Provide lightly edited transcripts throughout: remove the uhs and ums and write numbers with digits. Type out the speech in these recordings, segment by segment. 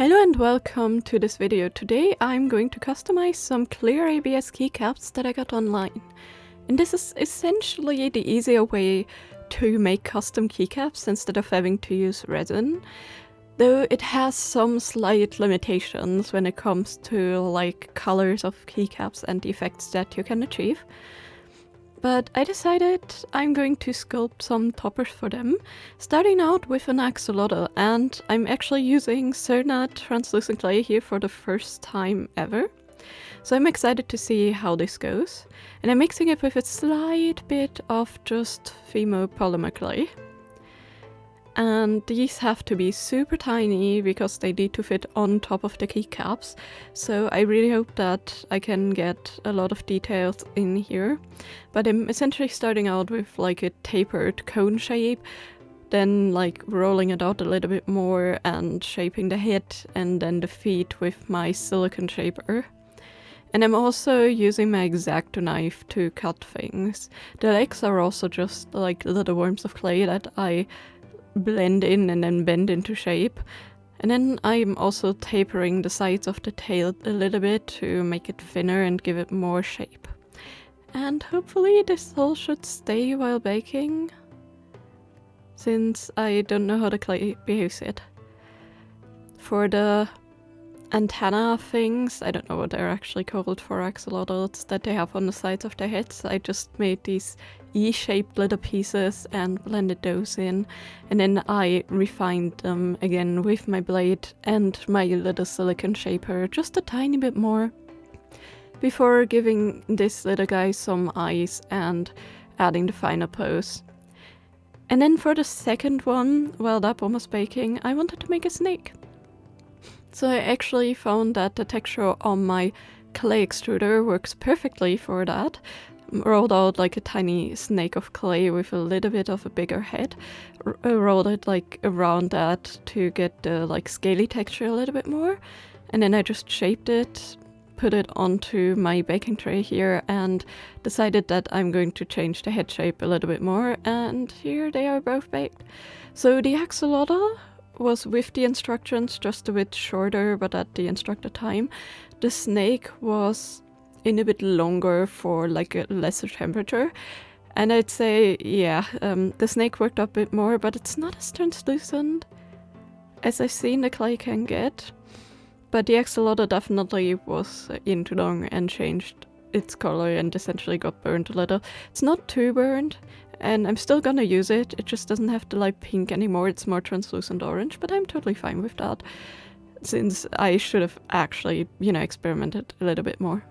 Hello and welcome to this video. Today I'm going to customize some clear ABS keycaps that I got online. And this is essentially the easier way to make custom keycaps instead of having to use resin. Though it has some slight limitations when it comes to like colors of keycaps and the effects that you can achieve. But I decided I'm going to sculpt some toppers for them, starting out with an axolotl, and I'm actually using Cernat translucent clay here for the first time ever. So I'm excited to see how this goes, and I'm mixing it with a slight bit of just Fimo polymer clay. And these have to be super tiny because they need to fit on top of the keycaps, so I really hope that I can get a lot of details in here. But I'm essentially starting out with like a tapered cone shape, then like rolling it out a little bit more and shaping the head and then the feet with my silicone shaper. And I'm also using my X-Acto knife to cut things. The legs are also just like little worms of clay that I blend in and then bend into shape. And then I'm also tapering the sides of the tail a little bit to make it thinner and give it more shape. And hopefully this all should stay while baking, since I don't know how the clay behaves yet. For the antenna things, I don't know what they're actually called for axolotls that they have on the sides of their heads, I just made these E-shaped little pieces and blended those in, and then I refined them again with my blade and my little silicone shaper just a tiny bit more before giving this little guy some eyes and adding the final pose. And then for the second one, while that one was baking, I wanted to make a snake. So I actually found that the texture on my clay extruder works perfectly for that. Rolled out like a tiny snake of clay with a little bit of a bigger head. Rolled it like around that to get the like scaly texture a little bit more. And then I just shaped it, put it onto my baking tray here, and decided that I'm going to change the head shape a little bit more, and here they are both baked. So the axolotl was with the instructions, just a bit shorter, but at the instructed time. The snake was in a bit longer for like a lesser temperature, and I'd say, yeah, the snake worked up a bit more, but it's not as translucent as I've seen the clay can get. But the axolotl definitely was in too long and changed its color and essentially got burnt a little. It's not too burnt, and I'm still gonna use it. It just doesn't have the light pink anymore, it's more translucent orange, but I'm totally fine with that, since I should have actually, experimented a little bit more.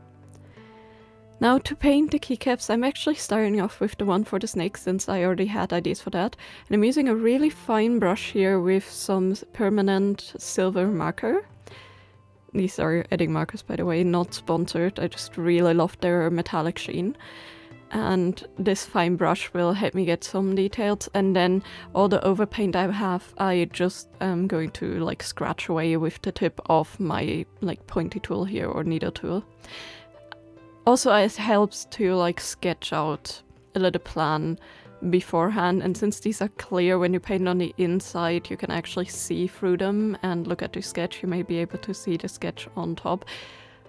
Now to paint the keycaps, I'm actually starting off with the one for the snake, since I already had ideas for that. And I'm using a really fine brush here with some permanent silver marker. These are edding markers, by the way, not sponsored. I just really love their metallic sheen. And this fine brush will help me get some details, and then all the overpaint I have, I just am going to like scratch away with the tip of my like pointy tool here, or needle tool. Also, it helps to like sketch out a little plan beforehand, and since these are clear, when you paint on the inside you can actually see through them and look at the sketch. You may be able to see the sketch on top.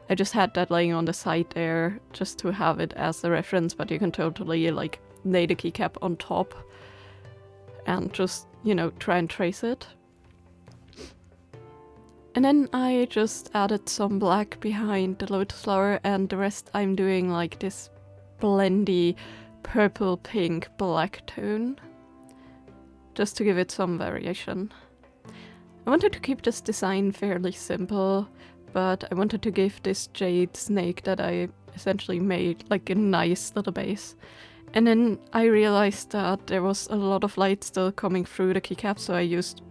I just had that laying on the side there just to have it as a reference, but you can totally like lay the keycap on top and just, try and trace it. And then I just added some black behind the lotus flower, and the rest I'm doing like this blendy purple pink black tone, just to give it some variation. I wanted to keep this design fairly simple, but I wanted to give this jade snake that I essentially made like a nice little base. And then I realized that there was a lot of light still coming through the keycap, so I used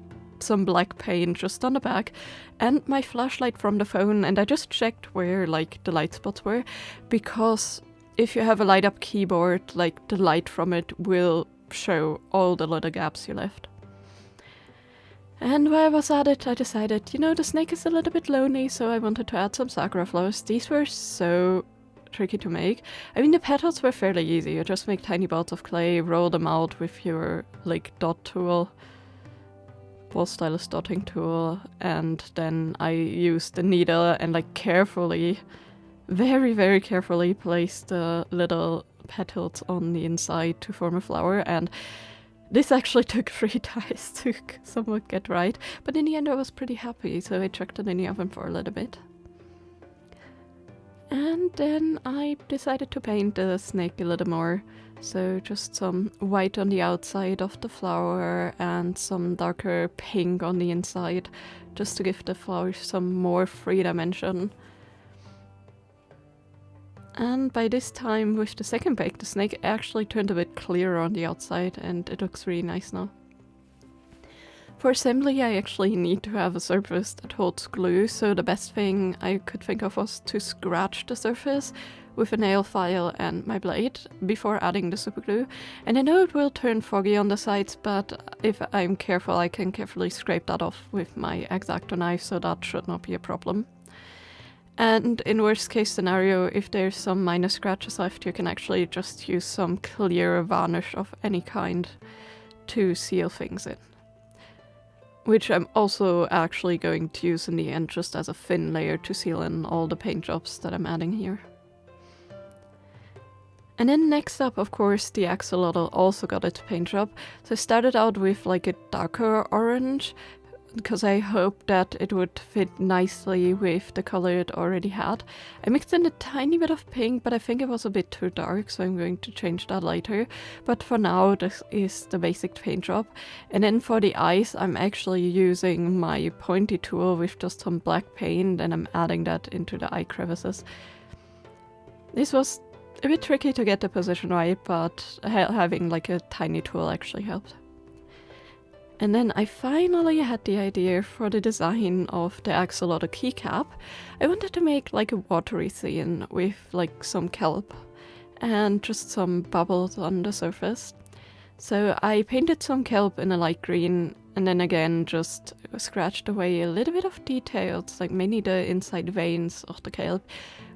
some black paint just on the back and my flashlight from the phone, and I just checked where like the light spots were, because if you have a light up keyboard, like the light from it will show all the little gaps you left. And while I was at it, I decided, the snake is a little bit lonely, so I wanted to add some sakura flowers. These were so tricky to make. I mean, the petals were fairly easy. You just make tiny balls of clay, roll them out with your like dot tool, ball stylus dotting tool, and then I used the needle and like carefully, very, very carefully placed the little petals on the inside to form a flower. And this actually took 3 tries to somewhat get right, but in the end I was pretty happy, so I chucked it in the oven for a little bit. And then I decided to paint the snake a little more, so just some white on the outside of the flower and some darker pink on the inside, just to give the flower some more 3 dimension. And by this time, with the second bake, the snake actually turned a bit clearer on the outside, and it looks really nice now. For assembly, I actually need to have a surface that holds glue, so the best thing I could think of was to scratch the surface with a nail file and my blade before adding the super glue. And I know it will turn foggy on the sides, but if I'm careful, I can carefully scrape that off with my X-Acto knife, so that should not be a problem. And in worst case scenario, if there's some minor scratches left, you can actually just use some clear varnish of any kind to seal things in. Which I'm also actually going to use in the end just as a thin layer to seal in all the paint jobs that I'm adding here. And then next up, of course, the axolotl also got its paint job. So I started out with like a darker orange, because I hoped that it would fit nicely with the color it already had. I mixed in a tiny bit of pink, but I think it was a bit too dark, so I'm going to change that later. But for now, this is the basic paint job. And then for the eyes, I'm actually using my pointy tool with just some black paint, and I'm adding that into the eye crevices. This was a bit tricky to get the position right, but having like a tiny tool actually helped. And then I finally had the idea for the design of the axolotl keycap. I wanted to make like a watery scene with like some kelp and just some bubbles on the surface. So I painted some kelp in a light green, and then again just scratched away a little bit of details, like mainly the inside veins of the kelp,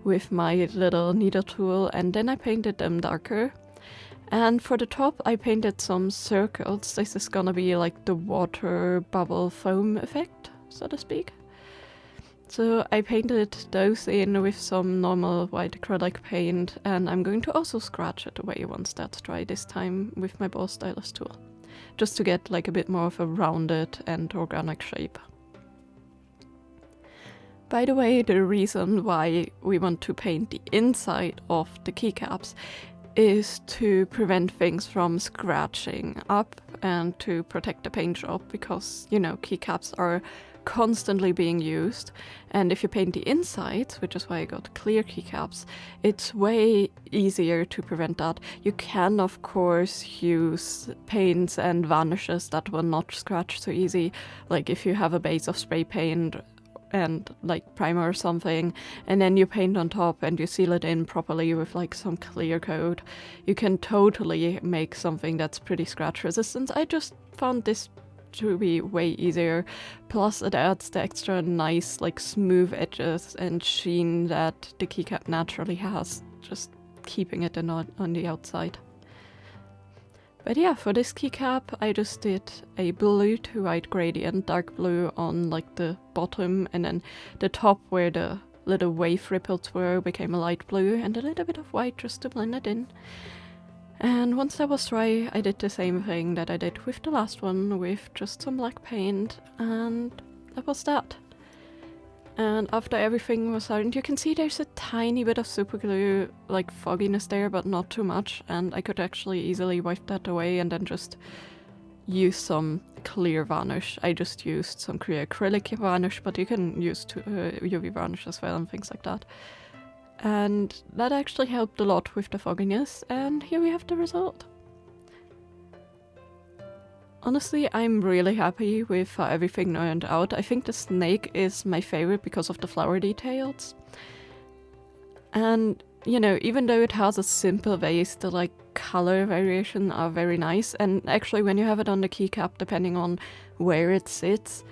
with my little needle tool, and then I painted them darker. And for the top, I painted some circles. This is gonna be like the water bubble foam effect, so to speak. So I painted those in with some normal white acrylic paint, and I'm going to also scratch it away once that's dry, this time with my ball stylus tool, just to get like a bit more of a rounded and organic shape. By the way, the reason why we want to paint the inside of the keycaps is to prevent things from scratching up and to protect the paint job, because, you know, keycaps are constantly being used, and if you paint the insides, which is why I got clear keycaps, it's way easier to prevent that. You can of course use paints and varnishes that will not scratch so easy, like if you have a base of spray paint and like primer or something, and then you paint on top and you seal it in properly with like some clear coat, you can totally make something that's pretty scratch resistant. I just found this to be way easier, plus it adds the extra nice like smooth edges and sheen that the keycap naturally has, just keeping it on the outside. But yeah, for this keycap I just did a blue to white gradient, dark blue on like the bottom, and then the top where the little wave ripples were became a light blue, and a little bit of white just to blend it in. And once that was dry, I did the same thing that I did with the last one, with just some black paint, and that was that. And after everything was hardened, you can see there's a tiny bit of super glue, like fogginess there, but not too much, and I could actually easily wipe that away and then just use some clear varnish. I just used some clear acrylic varnish, but you can use UV varnish as well and things like that. And that actually helped a lot with the fogginess, and here we have the result. Honestly, I'm really happy with how everything turned out. I think the snake is my favorite because of the flower details. And, you know, even though it has a simple base, the like color variation are very nice. And actually when you have it on the keycap, depending on where it sits,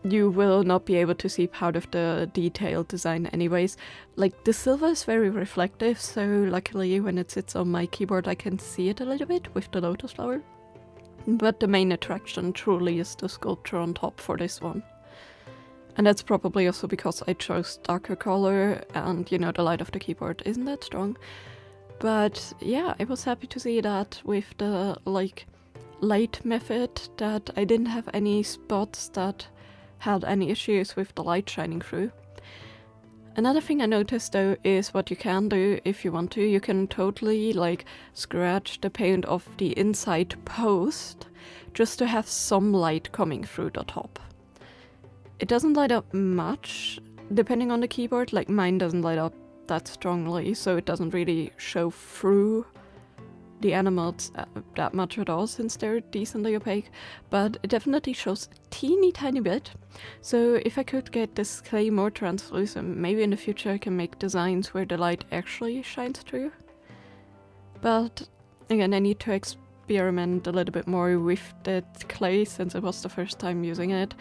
you will not be able to see part of the detailed design anyways. Like the silver is very reflective, so luckily when it sits on my keyboard I can see it a little bit with the lotus flower. But the main attraction truly is the sculpture on top for this one. And that's probably also because I chose darker color and, you know, the light of the keyboard isn't that strong. But yeah, I was happy to see that with the like light method that I didn't have any spots that had any issues with the light shining through. Another thing I noticed though is what you can do if you want to. You can totally like scratch the paint off the inside post just to have some light coming through the top. It doesn't light up much depending on the keyboard, like mine doesn't light up that strongly, so it doesn't really show through the animals that much at all since they're decently opaque, but it definitely shows a teeny tiny bit. So if I could get this clay more translucent, maybe in the future I can make designs where the light actually shines through. But again, I need to experiment a little bit more with that clay since it was the first time using it.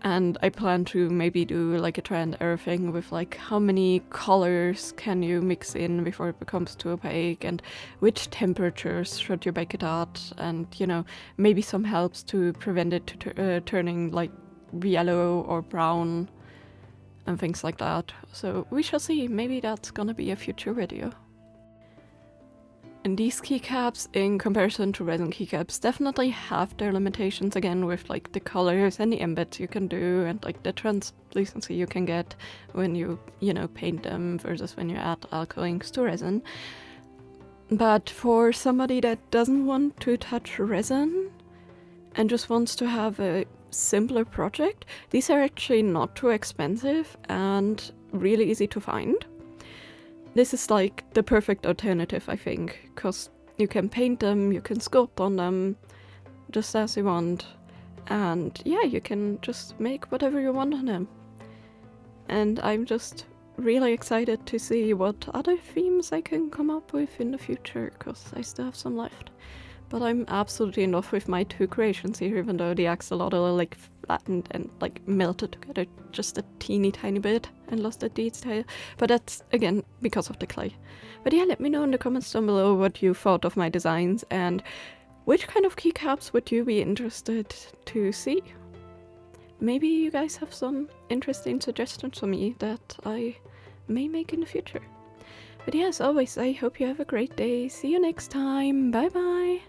And I plan to maybe do like a try and error thing with like how many colors can you mix in before it becomes too opaque, and which temperatures should you bake it at, and you know, maybe some helps to prevent it to turning like yellow or brown and things like that. So we shall see, maybe that's gonna be a future video. And these keycaps, in comparison to resin keycaps, definitely have their limitations again with like the colors and the embeds you can do and like the translucency you can get when you know, paint them versus when you add alcohol inks to resin. But for somebody that doesn't want to touch resin and just wants to have a simpler project, these are actually not too expensive and really easy to find. This is like the perfect alternative, I think, because you can paint them, you can sculpt on them, just as you want, and yeah, you can just make whatever you want on them. And I'm just really excited to see what other themes I can come up with in the future, because I still have some left. But I'm absolutely in love with my two creations here, even though the axolotl are like flattened and like melted together just a teeny tiny bit and lost the detail. But that's again because of the clay. But yeah, let me know in the comments down below what you thought of my designs and which kind of keycaps would you be interested to see. Maybe you guys have some interesting suggestions for me that I may make in the future. But yeah, as always, I hope you have a great day. See you next time. Bye bye.